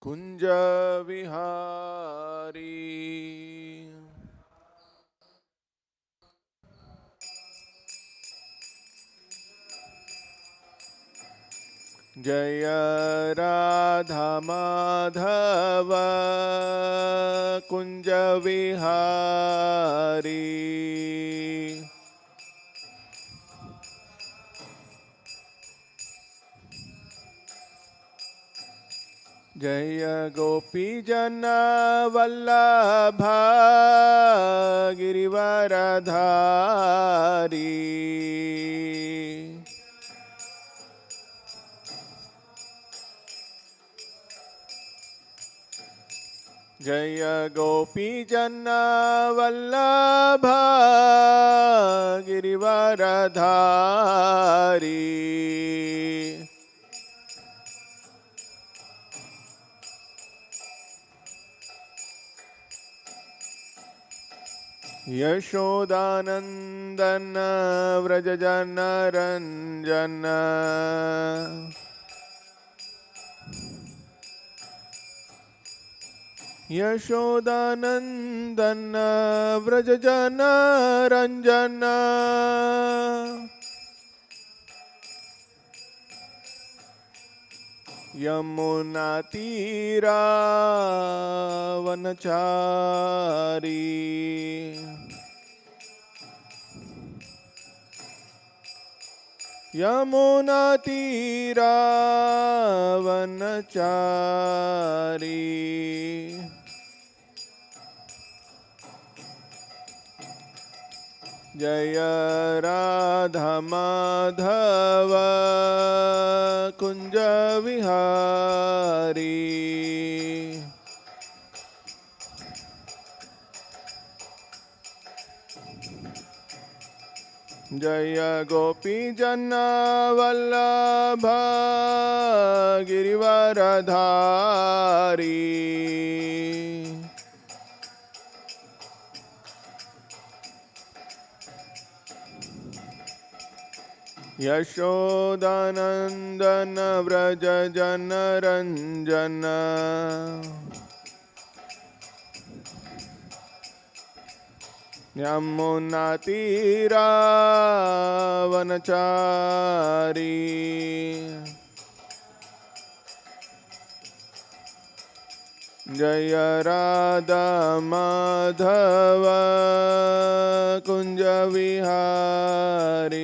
कुंज विहारी जय राधा माधव कुंज विहारी जय गोपी जन वल्लभ गिरिवरधारी जय गोपी जन वल्लभ गिरिवरधारी यशोदानंदन व्रज जन रंजन यशोदानंदन व्रज जन रंजन यमुना तीरा वनचारी यमुना तीरा वनचारी जय राधा माधव कुंज विहारी जय गोपी जन वल्लभ गिरिवरधारी यशोदानंदन व्रज जन रंजन यमुना तीरा वनचारी जय राधा माधव कुंज विहारी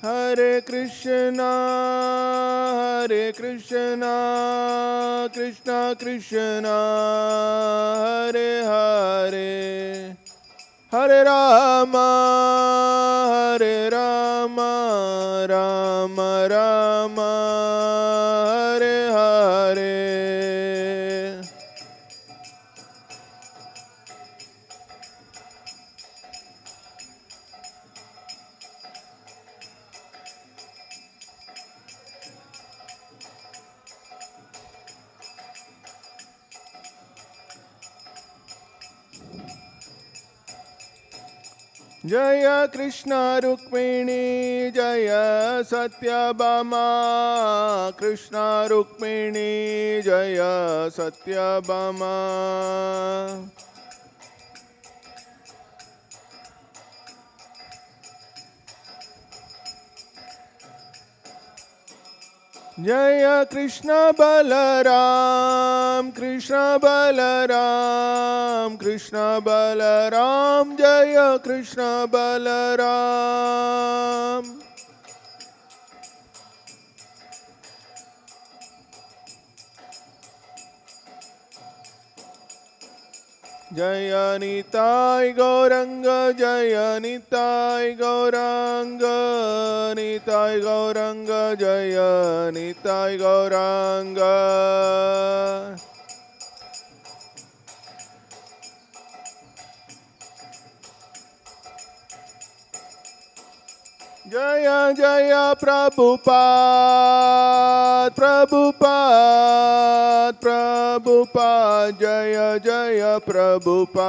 हरे कृष्णा कृष्णा कृष्णा हरे हरे हरे राम राम राम हरे हरे जय कृष्ण रुक्मिणी जय सत्यभामा कृष्ण रुक्मिणी जय सत्यभामा जय कृष्ण बलराम जय कृष्ण बलराम जय निताय गौरंग जय निताय गौरंग जय निताय गौरंग जय जय प्रभुपाद जय जय प्रभुपाद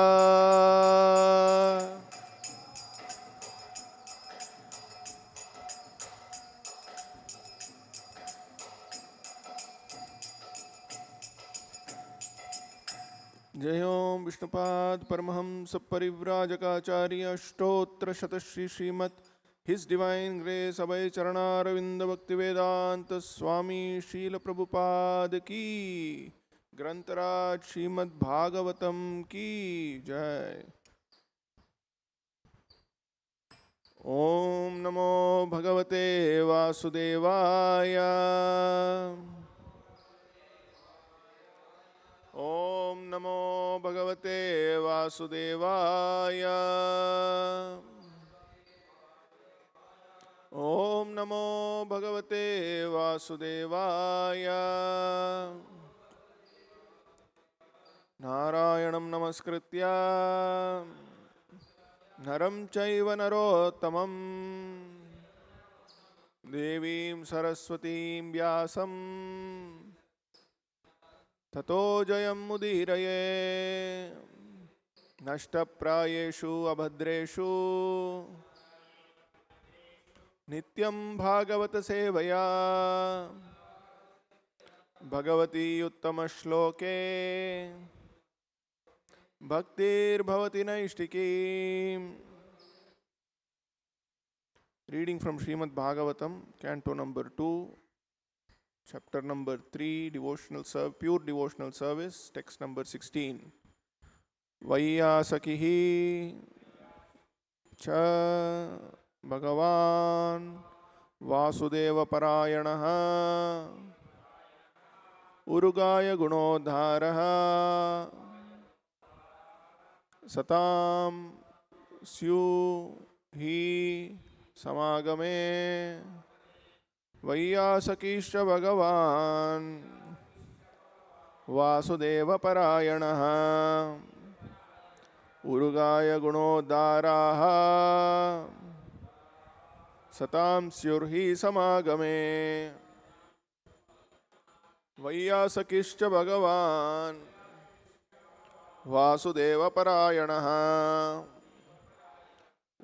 जय ओम Vishnupad Paramhans परिव्राजकाचार्य अष्टोत्र शतश्री श्रीमत् his divine grace अभय चरणारविंद भक्ति वेदांत स्वामी शील प्रभुपाद की ग्रंथराज श्रीमद् भागवतम की जय। ओम नमो भगवते वासुदेवाय। ओम नमो भगवते वासुदेवाय। ओम नमो भगवते वासुदेवाय। नारायणं नमस्कृत्य नरं चैव नरोत्तमं देवीं सरस्वतीं व्यासं ततो जयमुदीरये। नष्टप्रायेषु अभद्रेषु नित्यं भागवत सेवया Bhagwati उत्तमश्लोके भक्तिर्भवति नैष्टिकी। Reading from Srimad-Bhagavatam, Canto number 2, Chapter number 3, pure devotional service, text number 16. Vaiyasakihi cha Bhagavan Vasudeva Parayanaha Urugaya Gunodharaha Satam Syu Hi Samagame Vaiyasakisha Bhagavan Vasudeva Parayanaha Urugaya Gunodharaha Satam Syurhi Samagame Vaiyasakisha Bhagavan Vasudeva Parayanaha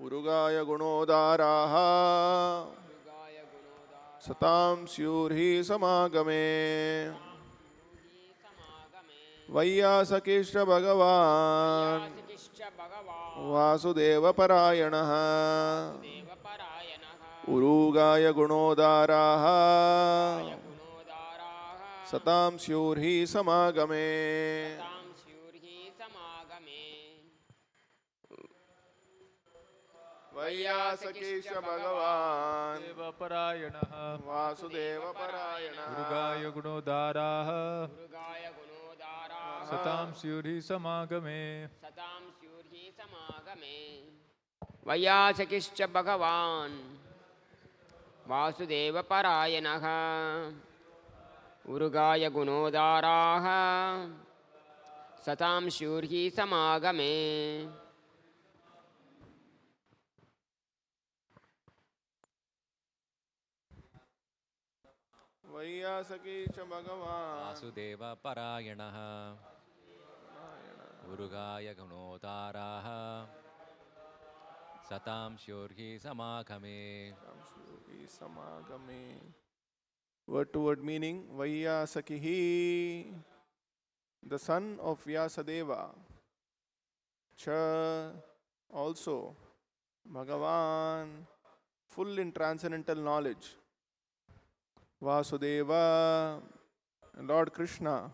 Urugaya Gunodharaha Satam Syurhi Samagame Vaiyasakisha Bhagavan Vasudeva Parayanaha Urugaya Gunodharaha Satam Syurhi Samagame Vaiyasakisha Bhagavan Vasudeva Parayanaha Urugaya Gunodharaha Satam Syurhi Samagame Vaiyasakischa Bhagavan Vasudeva Parayanaha Urugaya Gunodharaha Satam Syurhi Samagame Vaiyasakisha Bhagavan Vasudeva Parayanaha Urugaya Gunodharaha Satam Syurhi Samagame. Word to word meaning. Vaiyasakihi, the son of Vyasadeva. Cha, also. Bhagavan, full in transcendental knowledge. Vasudeva, Lord Krishna.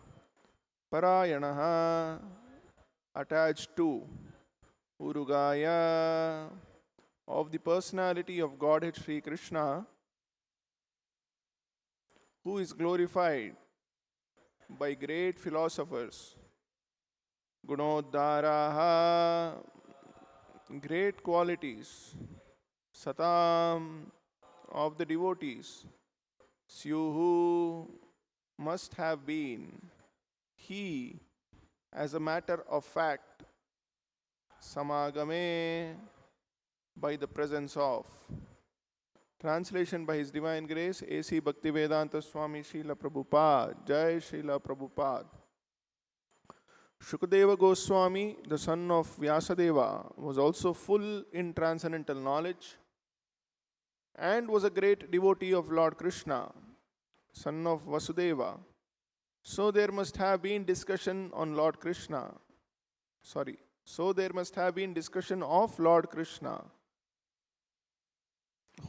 Parayanaha, attached to. Urugaya, of the personality of Godhead Sri Krishna, who is glorified by great philosophers. Gunodharaha, great qualities. Satam, of the devotees. Syuhu, must have been. He, as a matter of fact. Samagame, by the presence of. Translation by His Divine Grace, A.C. Bhaktivedanta Swami Srila Prabhupada. Jai Srila Prabhupada. Shukadeva Goswami, the son of Vyasadeva, was also full in transcendental knowledge and was a great devotee of Lord Krishna, son of Vasudeva. So there must have been discussion on Lord Krishna So there must have been discussion of Lord Krishna,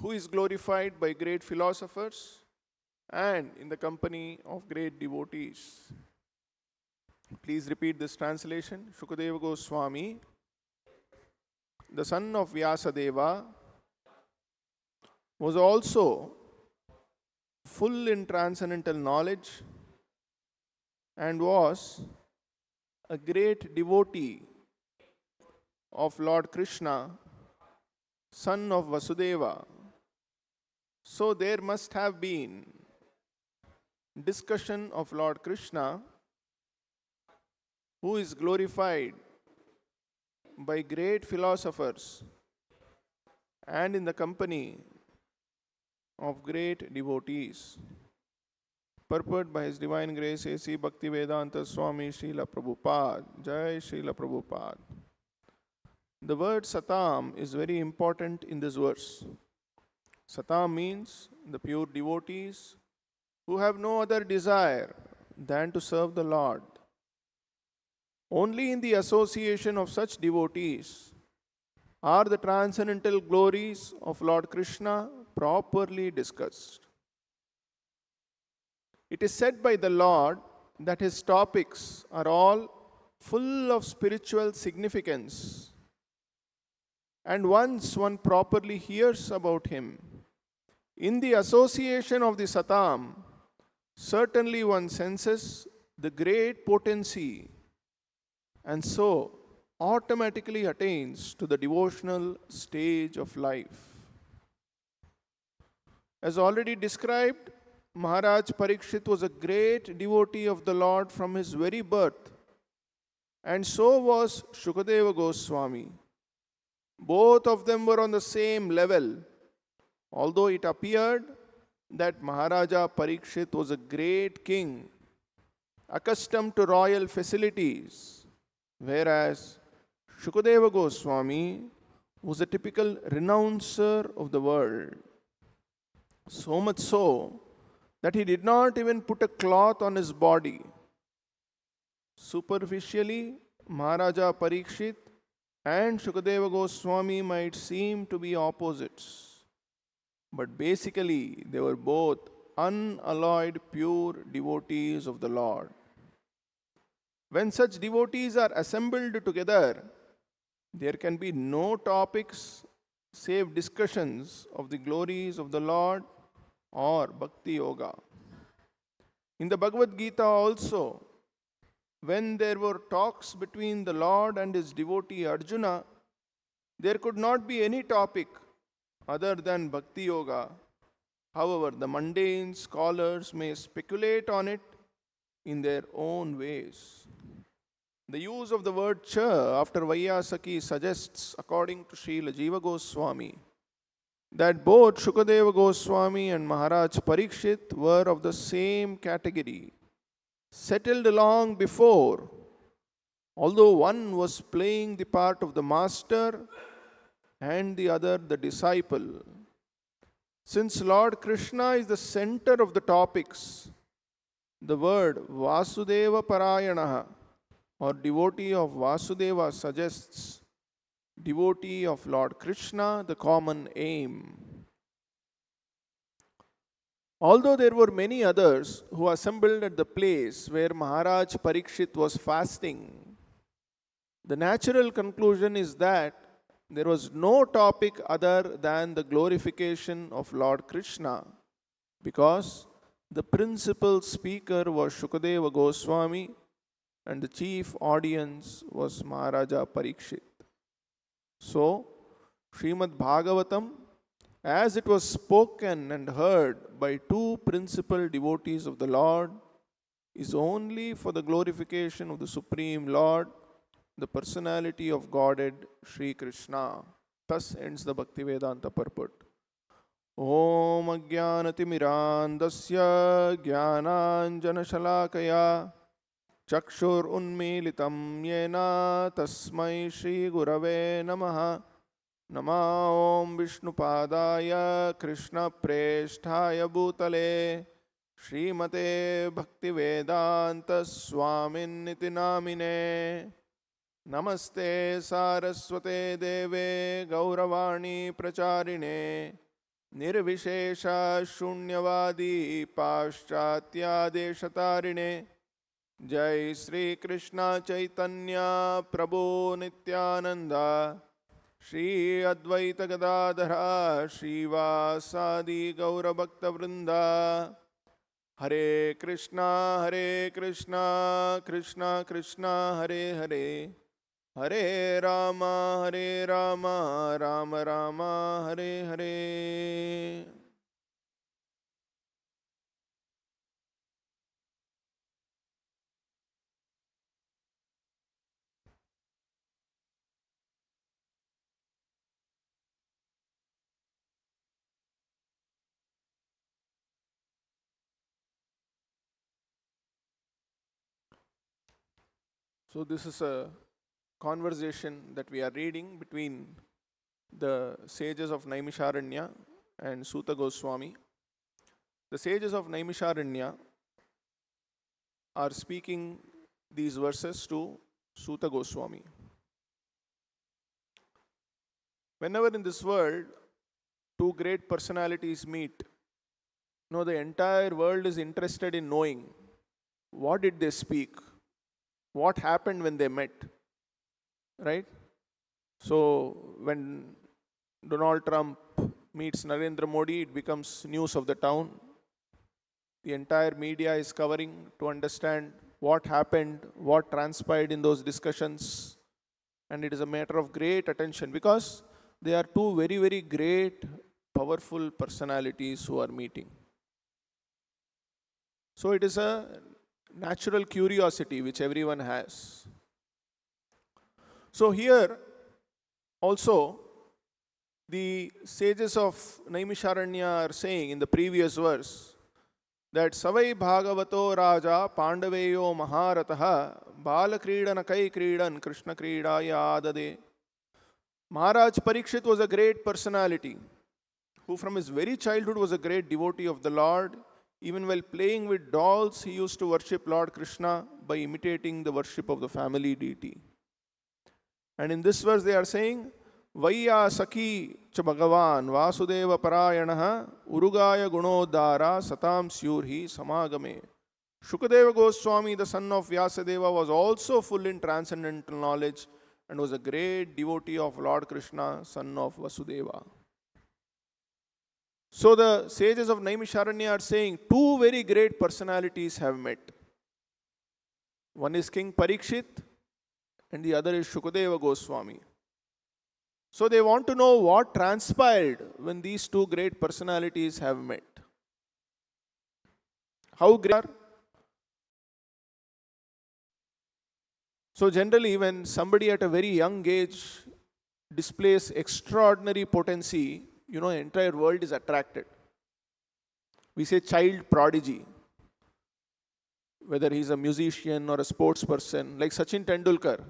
who is glorified by great philosophers and in the company of great devotees. Please repeat this translation. Shukadeva Goswami, the son of Vyasadeva, was also full in transcendental knowledge and was a great devotee of Lord Krishna, son of Vasudeva. So there must have been discussion of Lord Krishna, who is glorified by great philosophers and in the company of great devotees. Purport by His Divine Grace A.C. Bhaktivedanta Swami Srila Prabhupada. Jai Srila Prabhupada. The word Satam is very important in this verse. Satam means the pure devotees who have no other desire than to serve the Lord. Only in the association of such devotees are the transcendental glories of Lord Krishna properly discussed. It is said by the Lord that His topics are all full of spiritual significance. And once one properly hears about Him, in the association of the Satam, certainly one senses the great potency and so automatically attains to the devotional stage of life. As already described, Maharaj Parikshit was a great devotee of the Lord from his very birth, and so was Shukadeva Goswami. Both of them were on the same level, although it appeared that Maharaja Parikshit was a great king, accustomed to royal facilities, whereas Shukadeva Goswami was a typical renouncer of the world. So much so that he did not even put a cloth on his body. Superficially, Maharaja Parikshit and Shukadeva Goswami might seem to be opposites, but basically they were both unalloyed pure devotees of the Lord. When such devotees are assembled together, there can be no topics save discussions of the glories of the Lord or Bhakti Yoga. In the Bhagavad Gita also, when there were talks between the Lord and his devotee Arjuna, there could not be any topic other than Bhakti Yoga. However, the mundane scholars may speculate on it in their own ways. The use of the word cha after Vaiyasaki suggests, according to Srila Jiva Goswami, that both Shukadeva Goswami and Maharaj Parikshit were of the same category, settled long before, although one was playing the part of the master and the other the disciple. Since Lord Krishna is the center of the topics, the word Vasudeva Parayanaha or devotee of Vasudeva suggests devotee of Lord Krishna, the common aim. Although there were many others who assembled at the place where Maharaj Parikshit was fasting, the natural conclusion is that there was no topic other than the glorification of Lord Krishna, because the principal speaker was Shukadeva Goswami and the chief audience was Maharaja Parikshit. So, Srimad-Bhagavatam, as it was spoken and heard by two principal devotees of the Lord, is only for the glorification of the Supreme Lord, the personality of Godhead, Sri Krishna. Thus ends the Bhaktivedanta purport. Om Ajnanatimirandasya Jnananjana Shalakaya Chakshur Unmilitam Yena Tasmai Shri Gurave Namaha. Nama Om Vishnupadaya Krishna Presthaya Bhutale Srimate Bhaktivedanta Swamin Niti Namine Namaste Saraswate Deve Gauravani Pracharine Nirvishesha Shunyavadi Paschatya Deshatarine Jai Sri Krishna Chaitanya Prabhu Nityananda Shri Advaita Gadadhara Srivasadi Gaura Bhakta Vrinda Hare Krishna Krishna Krishna Hare Hare Hare Rama Rama Rama Hare Hare. So this is a conversation that we are reading between the sages of Naimisharanya and Suta Goswami. The sages of Naimisharanya are speaking these verses to Suta Goswami. Whenever in this world two great personalities meet, the entire world is interested in knowing what did they speak, what happened when they met, right? So when Donald Trump meets Narendra Modi, it becomes news of the town. The entire media is covering to understand what happened, what transpired in those discussions, and it is a matter of great attention because they are two very, very great, powerful personalities who are meeting. So it is a natural curiosity which everyone has. So here also the sages of Naimisharanya are saying in the previous verse that Savai Bhagavato Raja Pandaveyo Maharataha Balakridana Kai Kridan Krishna Kridaya Adade. Maharaj Parikshit was a great personality who from his very childhood was a great devotee of the Lord. Even while playing with dolls, he used to worship Lord Krishna by imitating the worship of the family deity. And in this verse they are saying, Vaya Sakhi cha Bhagavan Vasudeva Parayanaha Urugaya Gunodara Satam Syurhi Samagame. Shukadeva Goswami, the son of Vyasadeva, was also full in transcendental knowledge and was a great devotee of Lord Krishna, son of Vasudeva. So the sages of Naimisharanya are saying two very great personalities have met. One is King Parikshit and the other is Shukadeva Goswami. So they want to know what transpired when these two great personalities have met. How great are? So generally when somebody at a very young age displays extraordinary potency, the entire world is attracted. We say child prodigy. Whether he's a musician or a sports person, like Sachin Tendulkar.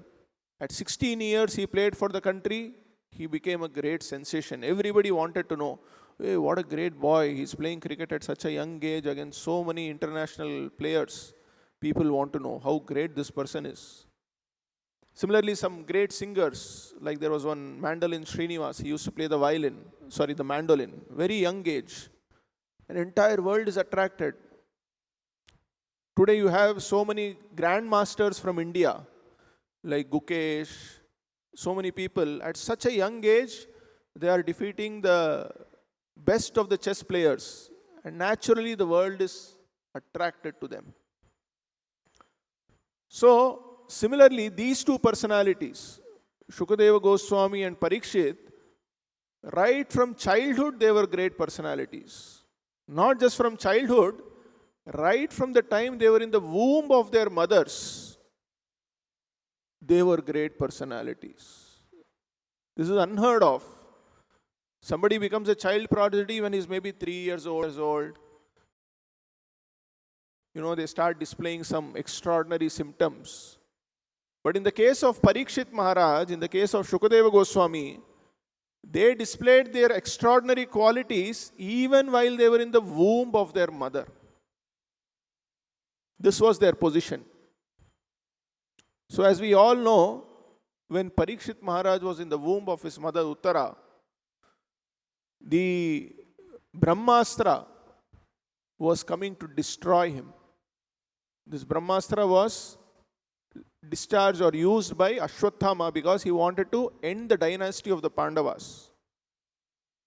At 16 years, he played for the country. He became a great sensation. Everybody wanted to know, hey, what a great boy. He's playing cricket at such a young age against so many international players. People want to know how great this person is. Similarly, some great singers, like there was one mandolin Srinivas, he used to play the mandolin, very young age. An entire world is attracted. Today you have so many grandmasters from India, like Gukesh, so many people. At such a young age, they are defeating the best of the chess players. And naturally the world is attracted to them. So, similarly, these two personalities, Shukadeva Goswami and Parikshit, right from childhood they were great personalities. Not just from childhood, right from the time they were in the womb of their mothers, they were great personalities. This is unheard of. Somebody becomes a child prodigy when he's maybe 3 years old. They start displaying some extraordinary symptoms. But in the case of Parikshit Maharaj, in the case of Shukadeva Goswami, they displayed their extraordinary qualities even while they were in the womb of their mother. This was their position. So as we all know, when Parikshit Maharaj was in the womb of his mother Uttara, the Brahmastra was coming to destroy him. This Brahmastra was discharged or used by Ashwatthama because he wanted to end the dynasty of the Pandavas.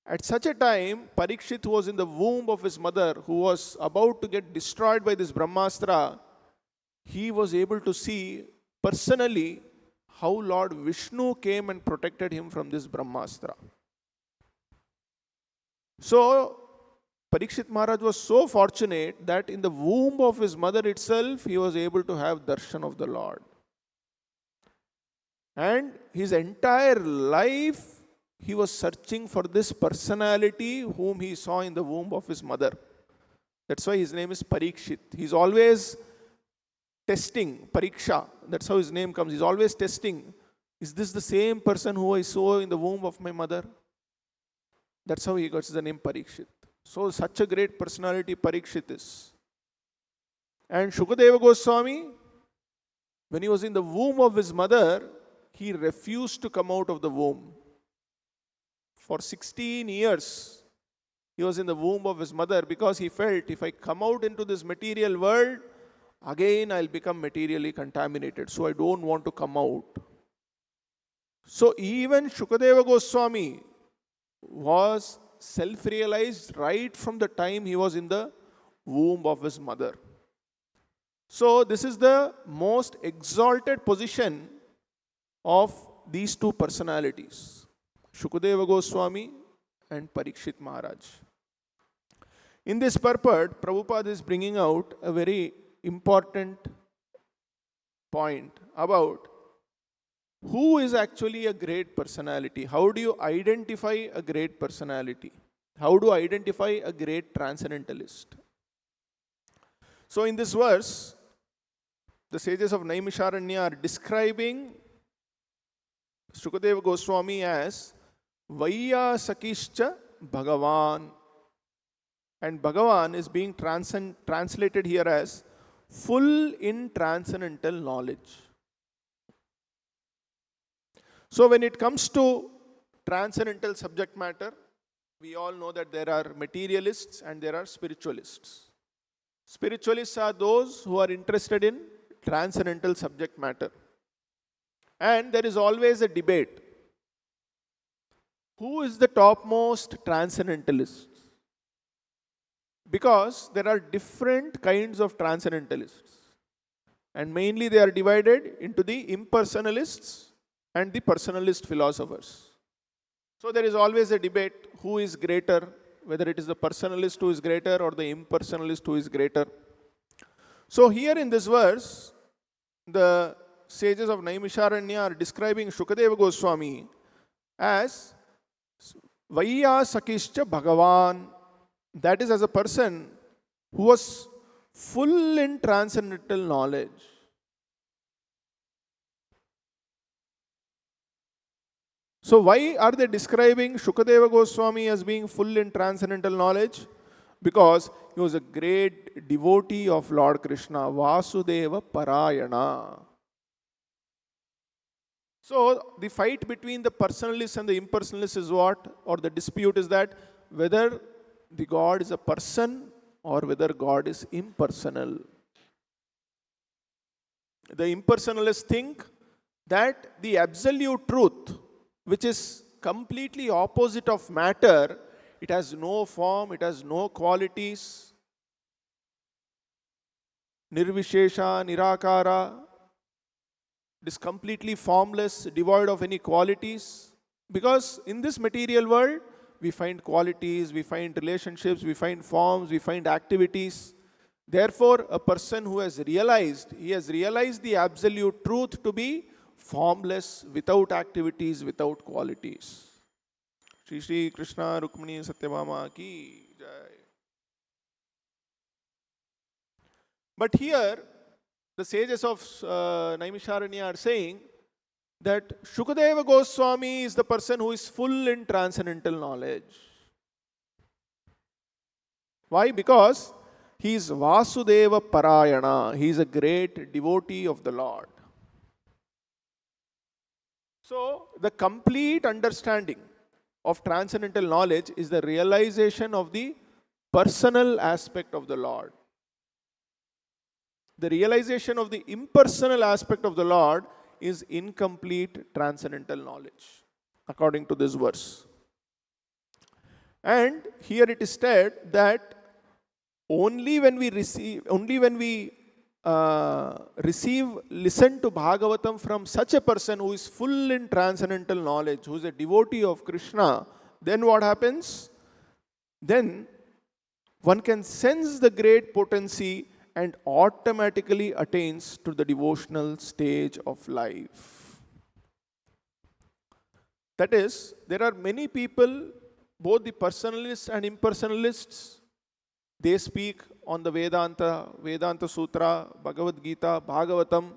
At such a time, Parikshit, who was in the womb of his mother, who was about to get destroyed by this Brahmastra, he was able to see personally how Lord Vishnu came and protected him from this Brahmastra. So, Parikshit Maharaj was so fortunate that in the womb of his mother itself, he was able to have darshan of the Lord. And his entire life, he was searching for this personality whom he saw in the womb of his mother. That's why his name is Parikshit. He's always testing, Pariksha. That's how his name comes. He's always testing. Is this the same person who I saw in the womb of my mother? That's how he got the name Parikshit. So such a great personality Parikshit is. And Shukadeva Goswami, when he was in the womb of his mother, he refused to come out of the womb. For 16 years, he was in the womb of his mother because he felt, if I come out into this material world, again I'll become materially contaminated. So I don't want to come out. So even Shukadeva Goswami was self-realized right from the time he was in the womb of his mother. So this is the most exalted position of these two personalities, Shukadeva Goswami and Parikshit Maharaj. In this purport, Prabhupada is bringing out a very important point about who is actually a great personality. How do you identify a great personality? How do you identify a great transcendentalist? So in this verse, the sages of Naimisharanya are describing Shukadeva Goswami as Vaiyasakischa Bhagavan. And Bhagavan is being translated here as full in transcendental knowledge. So when it comes to transcendental subject matter, we all know that there are materialists and there are spiritualists. Spiritualists are those who are interested in transcendental subject matter. And there is always a debate. Who is the topmost transcendentalist? Because there are different kinds of transcendentalists. And mainly they are divided into the impersonalists and the personalist philosophers. So there is always a debate who is greater, whether it is the personalist who is greater or the impersonalist who is greater. So here in this verse, the sages of Naimisharanya are describing Shukadeva Goswami as Vaiyasakischa Bhagavan. That is, as a person who was full in transcendental knowledge. So why are they describing Shukadeva Goswami as being full in transcendental knowledge? Because he was a great devotee of Lord Krishna, Vasudeva Parayana. So the fight between the personalists and the impersonalists is what? Or the dispute is that whether the God is a person or whether God is impersonal. The impersonalists think that the absolute truth, which is completely opposite of matter, it has no form, it has no qualities. Nirvishesha, Nirakara, it is completely formless, devoid of any qualities. Because in this material world, we find qualities, we find relationships, we find forms, we find activities. Therefore, a person who has realized, he has realized the absolute truth to be formless, without activities, without qualities. Shri Shri Krishna Rukmini Satyabhama ki jai. But here, the sages of Naimisharanya are saying that Shukadeva Goswami is the person who is full in transcendental knowledge. Why? Because he is Vasudeva Parayana. He is a great devotee of the Lord. So, the complete understanding of transcendental knowledge is the realization of the personal aspect of the Lord. The realization of the impersonal aspect of the Lord is incomplete transcendental knowledge, according to this verse. And here it is said that only when we listen to Bhagavatam from such a person who is full in transcendental knowledge, who is a devotee of Krishna, then what happens? Then one can sense the great potency and automatically attains to the devotional stage of life. That is, there are many people, both the personalists and impersonalists, they speak on the Vedanta Sutra, Bhagavad Gita, Bhagavatam.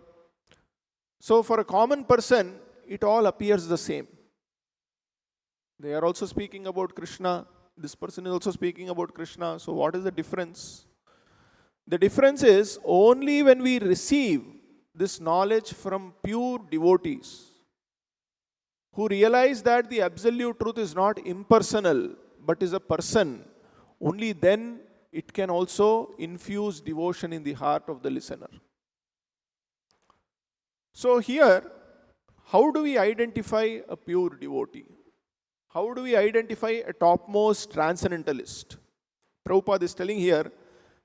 So for a common person, it all appears the same. They are also speaking about Krishna. This person is also speaking about Krishna. So what is the difference? The difference is only when we receive this knowledge from pure devotees who realize that the absolute truth is not impersonal but is a person, only then it can also infuse devotion in the heart of the listener. So here, how do we identify a pure devotee? How do we identify a topmost transcendentalist? Prabhupada is telling here,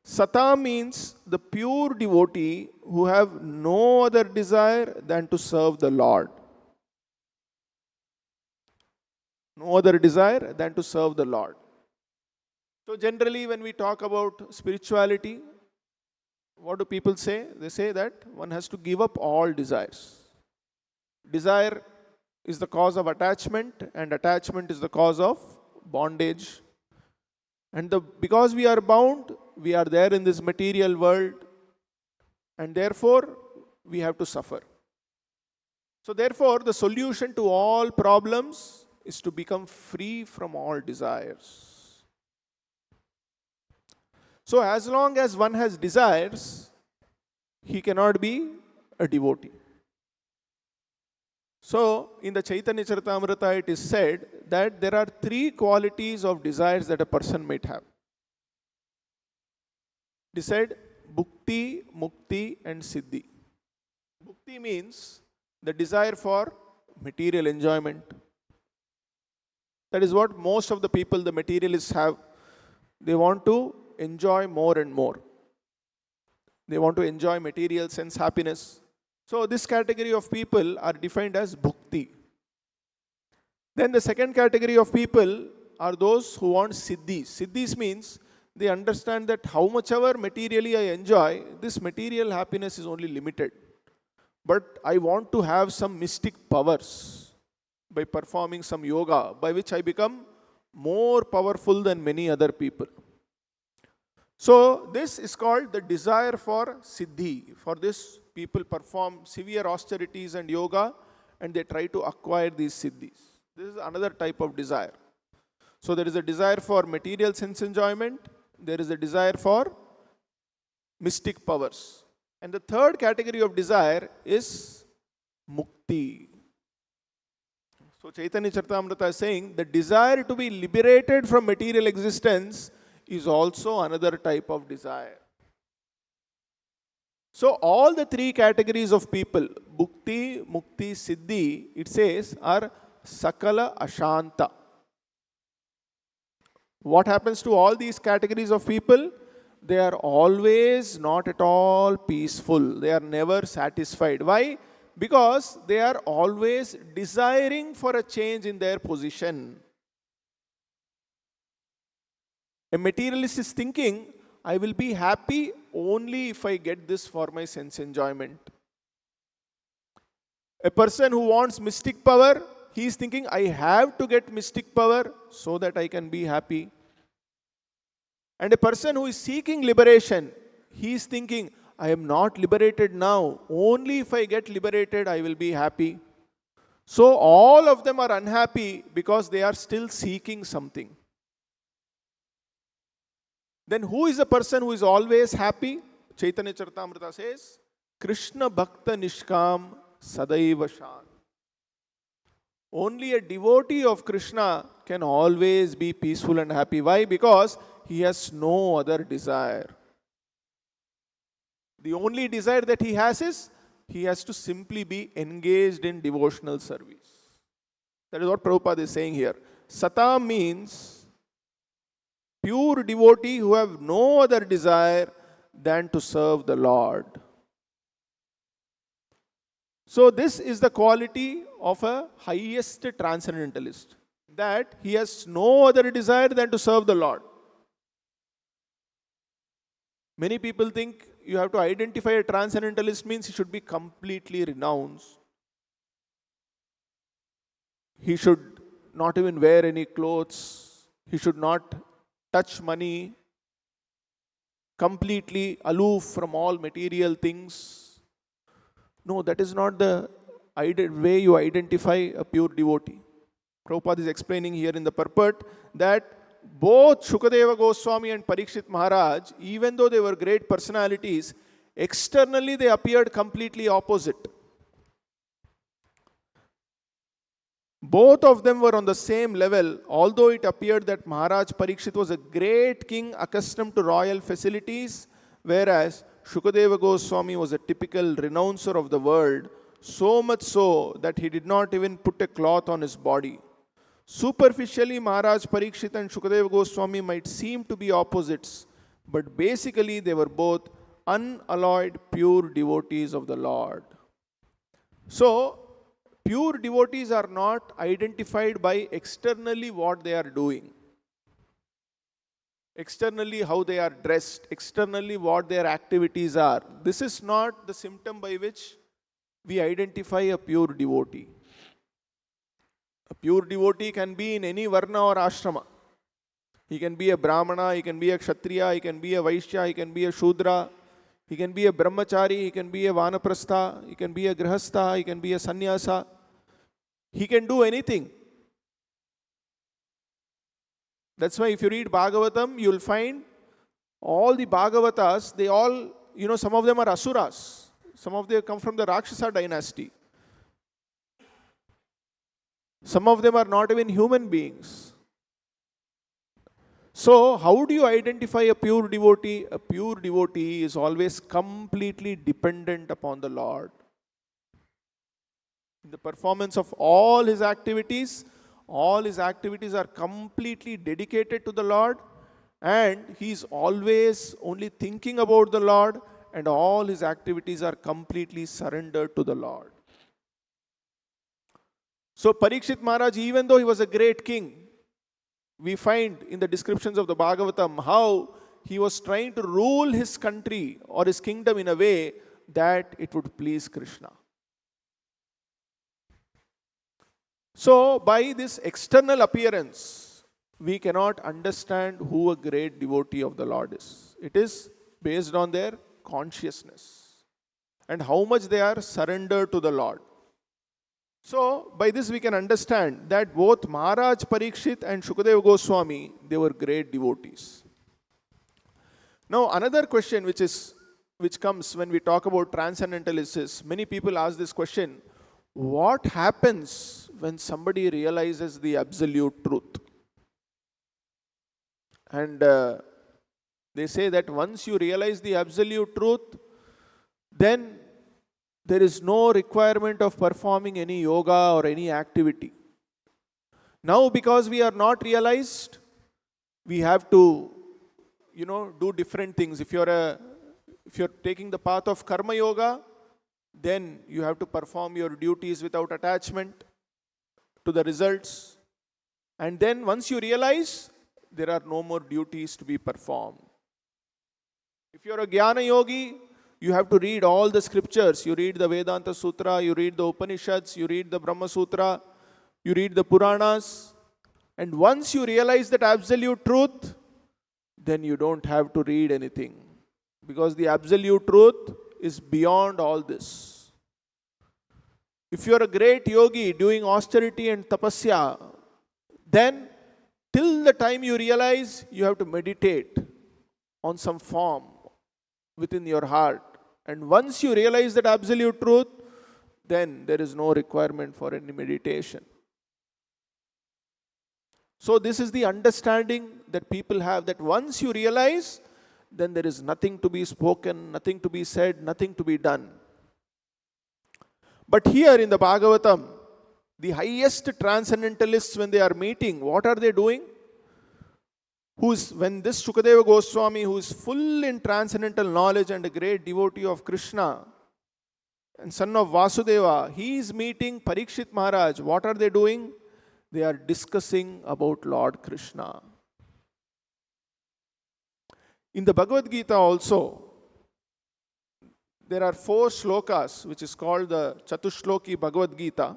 Sata means the pure devotee who have no other desire than to serve the Lord. No other desire than to serve the Lord. So generally when we talk about spirituality, what do people say? They say that one has to give up all desires. Desire is the cause of attachment, and attachment is the cause of bondage. And because we are bound, we are there in this material world, and therefore we have to suffer. So therefore, the solution to all problems is to become free from all desires. So as long as one has desires, he cannot be a devotee. So in the Chaitanya Charitamrita it is said that there are 3 qualities of desires that a person might have. It is said Bhukti, Mukti and Siddhi. Bhukti means the desire for material enjoyment. That is what most of the people, the materialists, have. They want to enjoy more and more. They want to enjoy material sense happiness. So this category of people are defined as Bhukti. Then the second category of people are those who want Siddhis. Siddhis means they understand that how much ever materially I enjoy, this material happiness is only limited. But I want to have some mystic powers by performing some yoga, by which I become more powerful than many other people. So this is called the desire for Siddhi. For this, people perform severe austerities and yoga, and they try to acquire these Siddhis. This is another type of desire. So there is a desire for material sense enjoyment. There is a desire for mystic powers. And the third category of desire is Mukti. So Chaitanya Charitamrita is saying the desire to be liberated from material existence is also another type of desire. So all the 3 categories of people, Bhukti, Mukti, Siddhi, it says are Sakala Ashanta. What happens to all these categories of people? They are always not at all peaceful. They are never satisfied. Why? Because they are always desiring for a change in their position. A materialist is thinking, I will be happy only if I get this for my sense enjoyment. A person who wants mystic power, he is thinking, I have to get mystic power so that I can be happy. And a person who is seeking liberation, he is thinking, I am not liberated now. Only if I get liberated, I will be happy. So all of them are unhappy because they are still seeking something. Then who is the person who is always happy? Chaitanya Charitamrita says, Krishna Bhakta Nishkam Sadaiva Shan. Only a devotee of Krishna can always be peaceful and happy. Why? Because he has no other desire. The only desire that he has is he has to simply be engaged in devotional service. That is what Prabhupada is saying here. Satam means pure devotee who have no other desire than to serve the Lord. So this is the quality of a highest transcendentalist, that he has no other desire than to serve the Lord. Many people think you have to identify a transcendentalist means he should be completely renounced. He should not even wear any clothes. He should not touch money. Completely aloof from all material things. No, that is not the way you identify a pure devotee. Prabhupada is explaining here in the purport that both Shukadeva Goswami and Parikshit Maharaj, even though they were great personalities, externally they appeared completely opposite. Both of them were on the same level, although it appeared that Maharaj Parikshit was a great king accustomed to royal facilities, whereas Shukadeva Goswami was a typical renouncer of the world, so much so that he did not even put a cloth on his body. Superficially, Maharaj Parikshit and Shukadeva Goswami might seem to be opposites, but basically they were both unalloyed, pure devotees of the Lord. So, pure devotees are not identified by externally what they are doing, externally how they are dressed, externally what their activities are. This is not the symptom by which we identify a pure devotee. A pure devotee can be in any varna or ashrama. He can be a brahmana, he can be a kshatriya, he can be a vaishya, he can be a shudra, he can be a brahmachari, he can be a vanaprastha, he can be a grihastha, he can be a sannyasa. He can do anything. That's why if you read Bhagavatam, you will find all the Bhagavatas, they all, some of them are asuras. Some of them come from the Rakshasa dynasty. Some of them are not even human beings. So, how do you identify a pure devotee? A pure devotee is always completely dependent upon the Lord. In the performance of all his activities are completely dedicated to the Lord, and he is always only thinking about the Lord, and all his activities are completely surrendered to the Lord. So Parikshit Maharaj, even though he was a great king, we find in the descriptions of the Bhagavatam how he was trying to rule his country or his kingdom in a way that it would please Krishna. So by this external appearance, we cannot understand who a great devotee of the Lord is. It is based on their consciousness and how much they are surrendered to the Lord. So, by this we can understand that both Maharaj Parikshit and Shukadeva Goswami, they were great devotees. Now, another question which comes when we talk about transcendentalists is, many people ask this question, what happens when somebody realizes the absolute truth? And they say that once you realize the absolute truth, then there is no requirement of performing any yoga or any activity. Now, because we are not realized, we have to, do different things. If you're taking the path of karma yoga, then you have to perform your duties without attachment to the results. And then once you realize, there are no more duties to be performed. If you're a Jnana yogi, you have to read all the scriptures. You read the Vedanta Sutra, you read the Upanishads, you read the Brahma Sutra, you read the Puranas. And once you realize that absolute truth, then you don't have to read anything. Because the absolute truth is beyond all this. If you are a great yogi doing austerity and tapasya, then till the time you realize, you have to meditate on some form within your heart. And once you realize that absolute truth, then there is no requirement for any meditation. So this is the understanding that people have, that once you realize, then there is nothing to be spoken, nothing to be said, nothing to be done. But here in the Bhagavatam, the highest transcendentalists, when they are meeting, what are they doing? When this Shukadeva Goswami, who is full in transcendental knowledge and a great devotee of Krishna and son of Vasudeva, he is meeting Parikshit Maharaj. What are they doing? They are discussing about Lord Krishna. In the Bhagavad Gita also, there are 4 shlokas, which is called the Chatushloki Bhagavad Gita.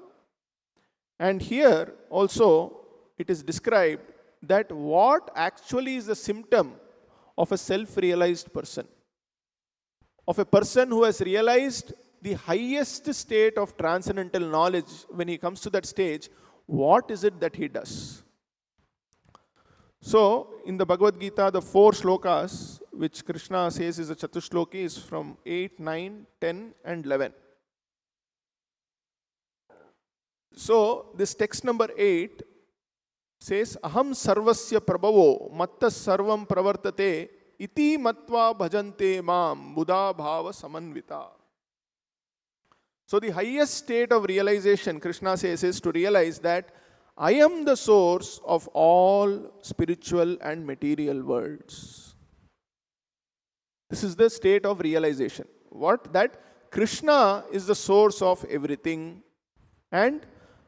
And here also it is described that what actually is the symptom of a self-realized person, of a person who has realized the highest state of transcendental knowledge. When he comes to that stage, what is it that he does? So, in the Bhagavad Gita, the 4 shlokas, which Krishna says is a Chatushloki, is from 8, 9, 10 and 11. So, this text number 8 says, Aham sarvasya prabhavo matta sarvam pravartate iti matva bhajante mam buddha bhava samanvita. So the highest state of realization, Krishna says, is to realize that I am the source of all spiritual and material worlds. This is the state of realization. What? That Krishna is the source of everything, and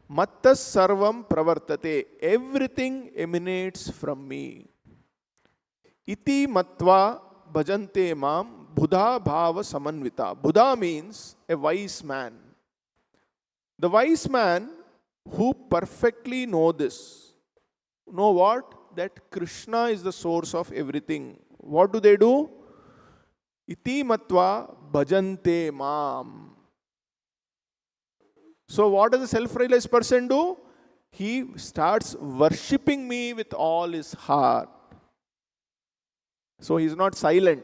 mattas sarvam pravartate, everything emanates from me. Iti matva bhajante mam buddha bhava samanvita. Buddha means a wise man. The wise man who perfectly know this, know what? That Krishna is the source of everything. What do they do? Iti matva bhajante mam. So what does a self-realized person do? He starts worshipping me with all his heart. So he is not silent.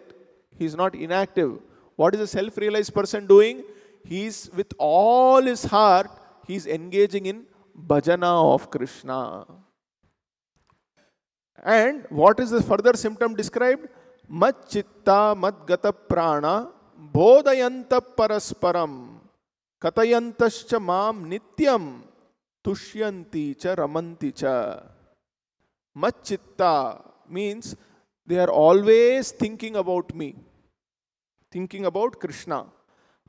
He is not inactive. What is a self-realized person doing? He is with all his heart, he is engaging in bhajana of Krishna. And what is the further symptom described? Mat chitta mat gata prana bodhayanta parasparam katayantascha mam nityam tushyanti cha ramanti cha. Mat chitta means they are always thinking about me, thinking about Krishna.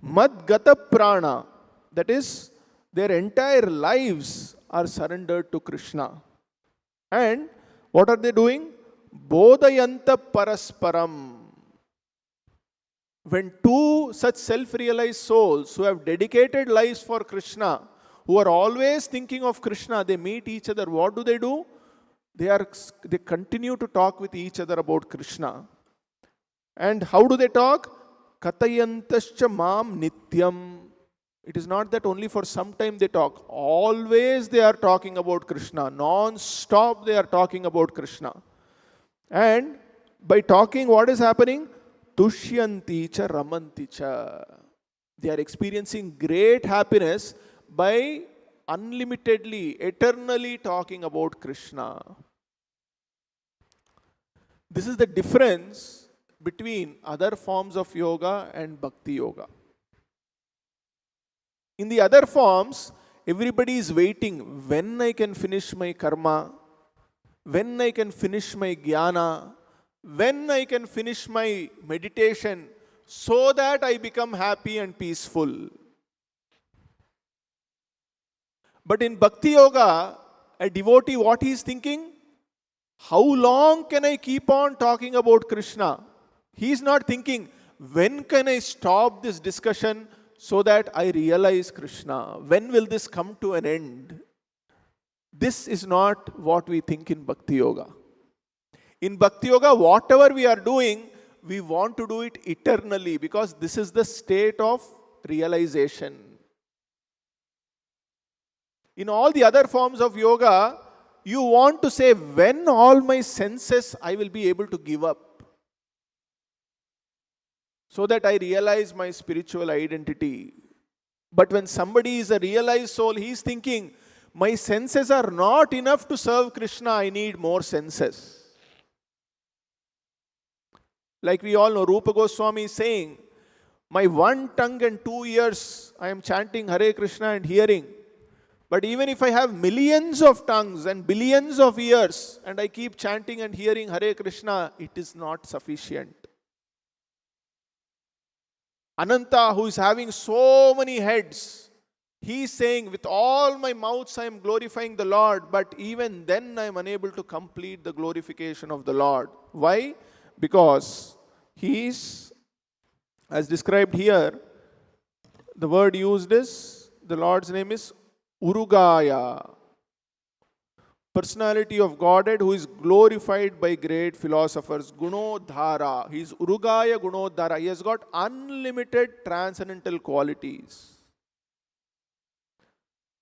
Mad gata prana, that is, their entire lives are surrendered to Krishna. And what are they doing? Bodhayanta parasparam. When 2 such self-realized souls who have dedicated lives for Krishna, who are always thinking of Krishna, they meet each other, what do? They continue to talk with each other about Krishna. And how do they talk? Katayantascha mam nityam. It is not that only for some time they talk. Always they are talking about Krishna. Non-stop they are talking about Krishna. And by talking, what is happening? Tushyanti cha ramanti cha. They are experiencing great happiness by unlimitedly, eternally talking about Krishna. This is the difference between other forms of yoga and bhakti yoga. In the other forms, everybody is waiting when I can finish my karma, when I can finish my jnana, when I can finish my meditation, so that I become happy and peaceful. But in bhakti yoga, a devotee, what he is thinking? How long can I keep on talking about Krishna? He is not thinking, when can I stop this discussion so that I realize Krishna? When will this come to an end? This is not what we think in bhakti yoga. In bhakti yoga, whatever we are doing, we want to do it eternally, because this is the state of realization. In all the other forms of yoga, you want to say, when all my senses I will be able to give up, so that I realize my spiritual identity. But when somebody is a realized soul, he is thinking, my senses are not enough to serve Krishna, I need more senses. Like we all know, Rupa Goswami is saying, my one tongue and 2 ears, I am chanting Hare Krishna and hearing. But even if I have millions of tongues and billions of ears, and I keep chanting and hearing Hare Krishna, it is not sufficient. Ananta, who is having so many heads, he is saying, with all my mouths I am glorifying the Lord, but even then I am unable to complete the glorification of the Lord. Why? Because he is, as described here, the word used is, the Lord's name is Urugaya. Personality of Godhead who is glorified by great philosophers. Gunodhara. He is Urugaya Gunodhara. He has got unlimited transcendental qualities.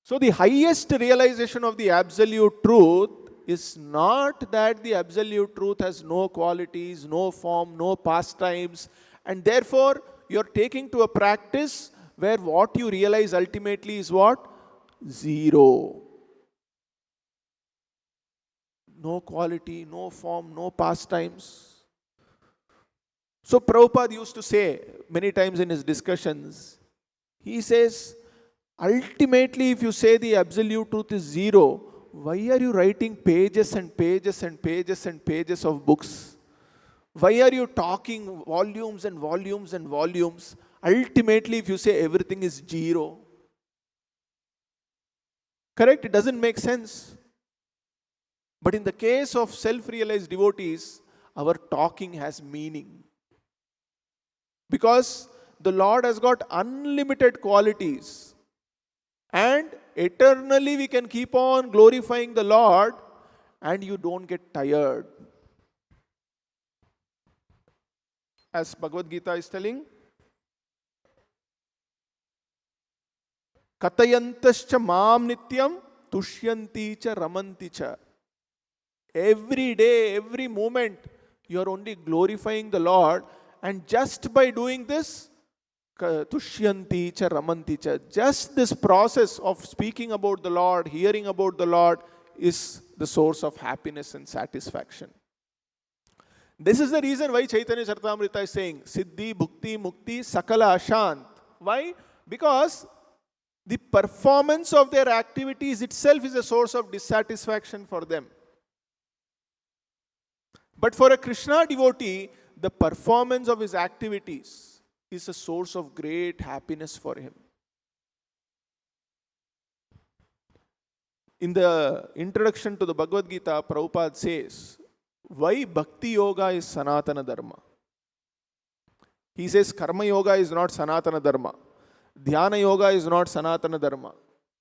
So the highest realization of the absolute truth is not that the absolute truth has no qualities, no form, no pastimes, and therefore you are taking to a practice where what you realize ultimately is what? Zero. No quality, no form, no pastimes. So Prabhupada used to say many times in his discussions, he says, ultimately if you say the absolute truth is zero, why are you writing pages and pages and pages and pages of books? Why are you talking volumes and volumes and volumes? Ultimately, if you say everything is zero. Correct? It doesn't make sense. But in the case of self-realized devotees, our talking has meaning. Because the Lord has got unlimited qualities. And eternally we can keep on glorifying the Lord and you don't get tired. As Bhagavad Gita is telling, Katayantascha mam nityam tushyanti cha ramanti cha. Every day, every moment, you are only glorifying the Lord, and just by doing this, tushyanti cha ramanti cha, just this process of speaking about the Lord, hearing about the Lord, is the source of happiness and satisfaction. This is the reason why Chaitanya Charitamrita is saying, Siddhi, Bhukti, Mukti, Sakala Ashant. Why? Because the performance of their activities itself is a source of dissatisfaction for them. But for a Krishna devotee, the performance of his activities is a source of great happiness for him. In the introduction to the Bhagavad Gita, Prabhupada says, why Bhakti Yoga is Sanatana Dharma? He says Karma Yoga is not Sanatana Dharma. Dhyana Yoga is not Sanatana Dharma.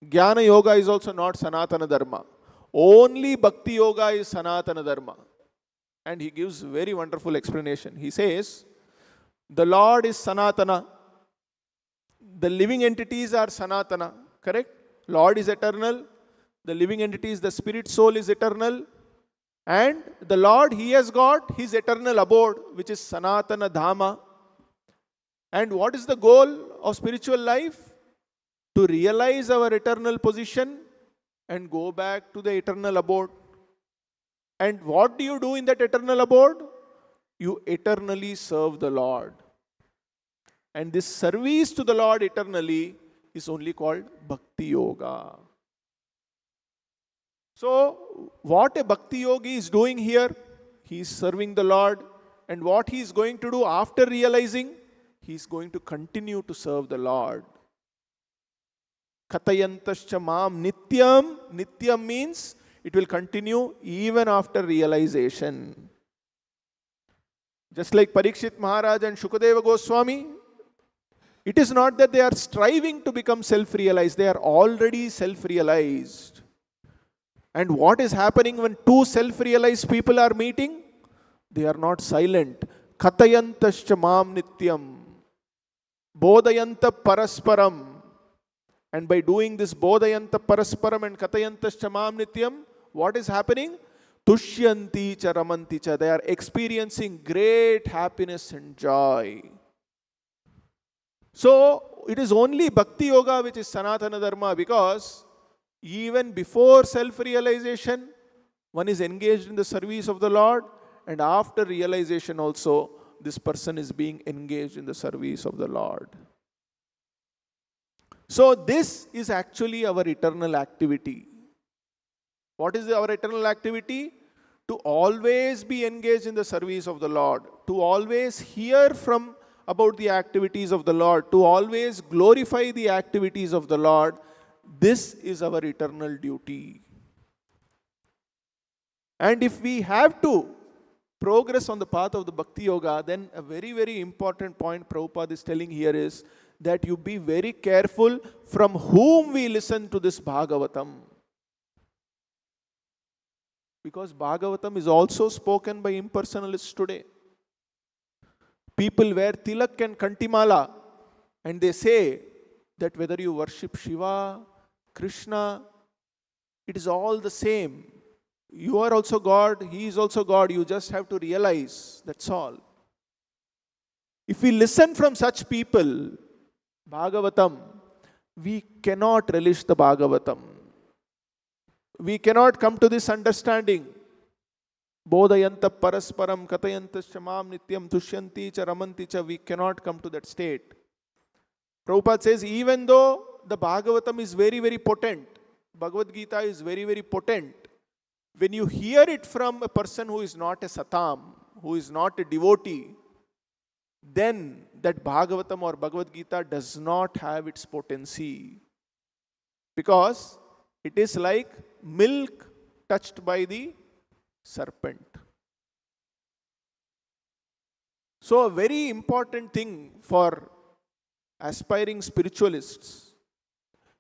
Jnana Yoga is also not Sanatana Dharma. Only Bhakti Yoga is Sanatana Dharma. And he gives very wonderful explanation. He says, the Lord is Sanatana. The living entities are Sanatana. Correct? Lord is eternal. The living entities, the spirit soul is eternal. And the Lord, He has got His eternal abode, which is Sanatana Dhama. And what is the goal of spiritual life? To realize our eternal position and go back to the eternal abode. And what do you do in that eternal abode? You eternally serve the Lord. And this service to the Lord eternally is only called Bhakti Yoga. So, what a Bhakti Yogi is doing here, he is serving the Lord. And what he is going to do after realizing, he is going to continue to serve the Lord. Katayantascha mam nityam. Nityam means it will continue even after realization. Just like Parikshit Maharaj and Shukadeva Goswami, it is not that they are striving to become self-realized, they are already self-realized. And what is happening when two self-realized people are meeting? They are not silent. Katayantascha mam nityam. Bodhayanta parasparam. And by doing this Bodhayanta parasparam and Katayantascha mam nityam, what is happening? Tushyanti cha ramanti cha. They are experiencing great happiness and joy. So, it is only Bhakti Yoga which is Sanatana Dharma, because Even before self-realization, one is engaged in the service of the Lord, and after realization also, this person is being engaged in the service of the Lord. So this is actually our eternal activity. What is our eternal activity? To always be engaged in the service of the Lord, to always hear about the activities of the Lord, to always glorify the activities of the Lord. This is our eternal duty. And if we have to progress on the path of the Bhakti Yoga, then a very, very important point Prabhupada is telling here is that you be very careful from whom we listen to this Bhagavatam. Because Bhagavatam is also spoken by impersonalists today. People wear tilak and kantimala, and they say that whether you worship Shiva, Krishna, it is all the same. You are also God, he is also God. You just have to realize, that's all. If we listen from such people, Bhagavatam, we cannot relish the Bhagavatam. We cannot come to this understanding. Bodhayanta parasparam katayanta shamam nityam tushyanti cha ramanti cha. We cannot come to that state. Prabhupada says, even though the Bhagavatam is very, very potent, Bhagavad Gita is very, very potent, when you hear it from a person who is not a satam, who is not a devotee, then that Bhagavatam or Bhagavad Gita does not have its potency. Because it is like milk touched by the serpent. So a very important thing for aspiring spiritualists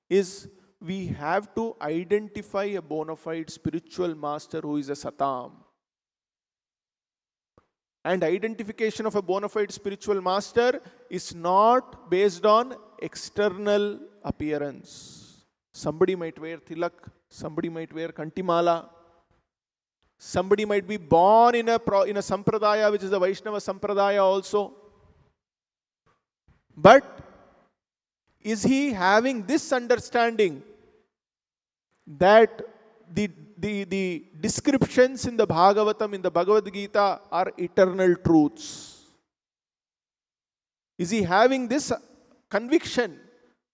is we have to identify a bona fide spiritual master who is a satam. And identification of a bona fide spiritual master is not based on external appearance. Somebody might wear tilak, somebody might wear kantimala, somebody might be born in a sampradaya which is the Vaishnava sampradaya also. But is he having this understanding that the descriptions in the Bhagavatam, in the Bhagavad Gita are eternal truths? Is he having this conviction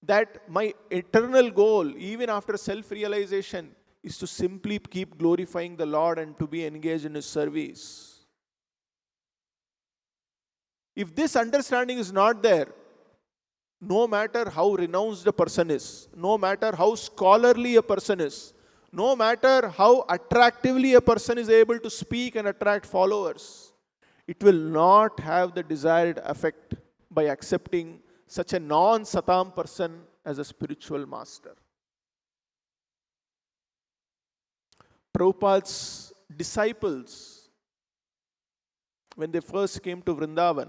that my eternal goal, even after self-realization, is to simply keep glorifying the Lord and to be engaged in His service? If this understanding is not there, no matter how renounced a person is, no matter how scholarly a person is, no matter how attractively a person is able to speak and attract followers, it will not have the desired effect by accepting such a non-satam person as a spiritual master. Prabhupada's disciples, when they first came to Vrindavan,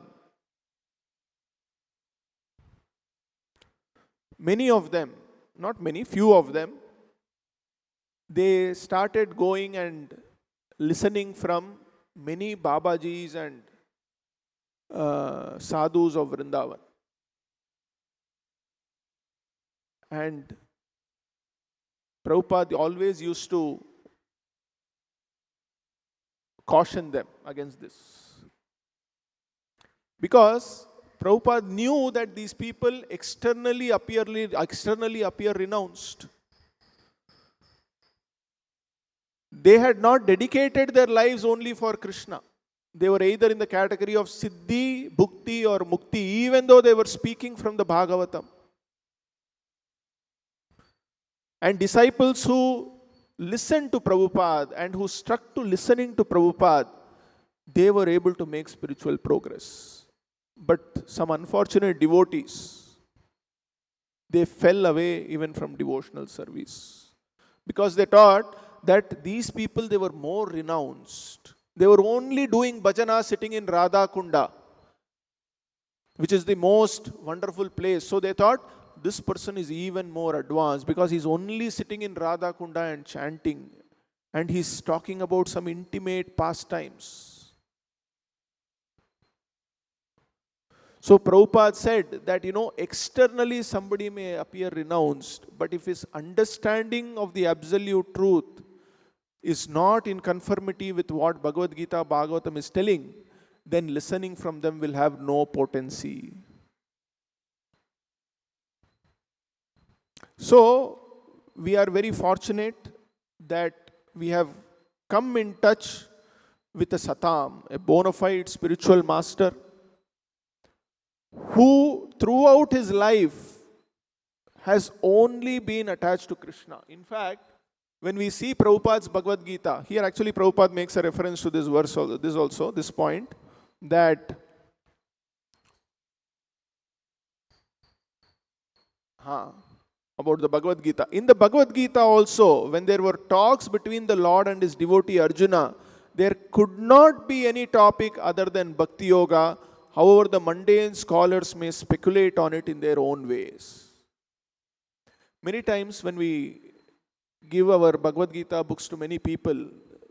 many of them, not many, few of them, they started going and listening from many Babajis and sadhus of Vrindavan. And Prabhupada always used to caution them against this. Because Prabhupada knew that these people externally appear renounced. They had not dedicated their lives only for Krishna. They were either in the category of Siddhi, Bhukti or Mukti, even though they were speaking from the Bhagavatam. And disciples who listened to Prabhupada and who stuck to listening to Prabhupada, they were able to make spiritual progress. But some unfortunate devotees, they fell away even from devotional service. Because they thought that these people, they were more renounced. They were only doing bhajana sitting in Radha Kunda, which is the most wonderful place. So they thought, this person is even more advanced because he's only sitting in Radha Kunda and chanting. And he's talking about some intimate pastimes. So Prabhupada said that, externally somebody may appear renounced, but if his understanding of the absolute truth is not in conformity with what Bhagavad Gita, Bhagavatam is telling, then listening from them will have no potency. So, we are very fortunate that we have come in touch with a Satam, a bona fide spiritual master, who throughout his life has only been attached to Krishna. In fact, when we see Prabhupada's Bhagavad Gita, here actually Prabhupada makes a reference to this verse, this point, that about the Bhagavad Gita. In the Bhagavad Gita also, when there were talks between the Lord and his devotee Arjuna, there could not be any topic other than Bhakti Yoga. However, the mundane scholars may speculate on it in their own ways. Many times when we give our Bhagavad Gita books to many people,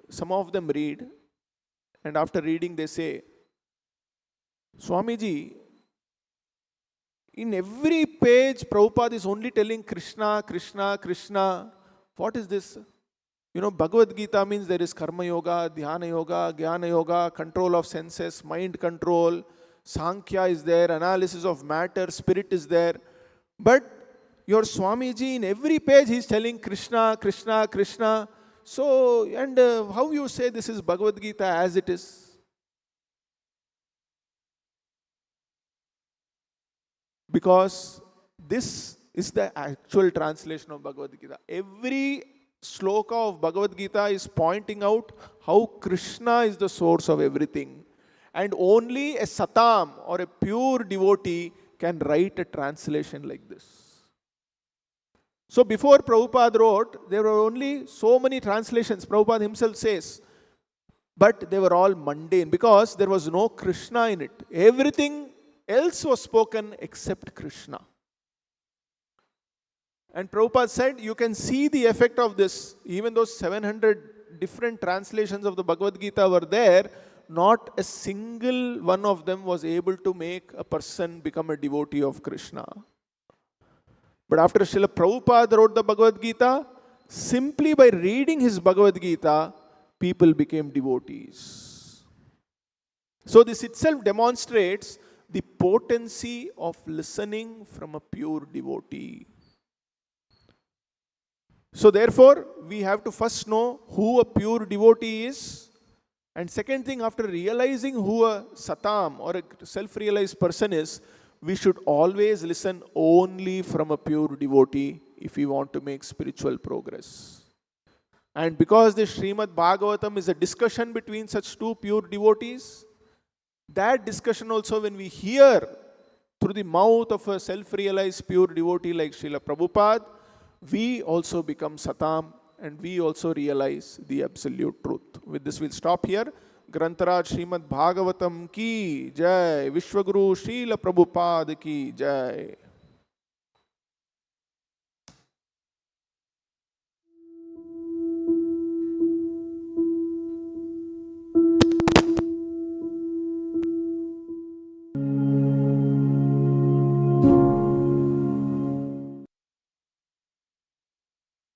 some of them read, and after reading they say, Swamiji, in every page Prabhupada is only telling Krishna, Krishna, Krishna. What is this? Bhagavad Gita means there is Karma Yoga, Dhyana Yoga, Jnana Yoga, control of senses, mind control, Sankhya is there, analysis of matter, spirit is there. But your Swamiji, in every page he is telling Krishna, Krishna, Krishna. So, and how you say this is Bhagavad Gita as it is? Because this is the actual translation of Bhagavad Gita. Every sloka of Bhagavad Gita is pointing out how Krishna is the source of everything. And only a Satam or a pure devotee can write a translation like this. So before Prabhupada wrote, there were only so many translations, Prabhupada himself says. But they were all mundane because there was no Krishna in it. Everything else was spoken except Krishna. And Prabhupada said, you can see the effect of this. Even though 700 different translations of the Bhagavad Gita were there, not a single one of them was able to make a person become a devotee of Krishna. But after Srila Prabhupada wrote the Bhagavad Gita, simply by reading his Bhagavad Gita, people became devotees. So this itself demonstrates the potency of listening from a pure devotee. So therefore, we have to first know who a pure devotee is. And second thing, after realizing who a Satam or a self-realized person is, we should always listen only from a pure devotee if we want to make spiritual progress. And because the Srimad-Bhagavatam is a discussion between such two pure devotees, that discussion also when we hear through the mouth of a self-realized pure devotee like Srila Prabhupada, we also become Satam and we also realize the absolute truth. With this we'll stop here. Grantaraj Srimad-Bhagavatam ki jai, Vishwaguru Srila Prabhupada ki jai.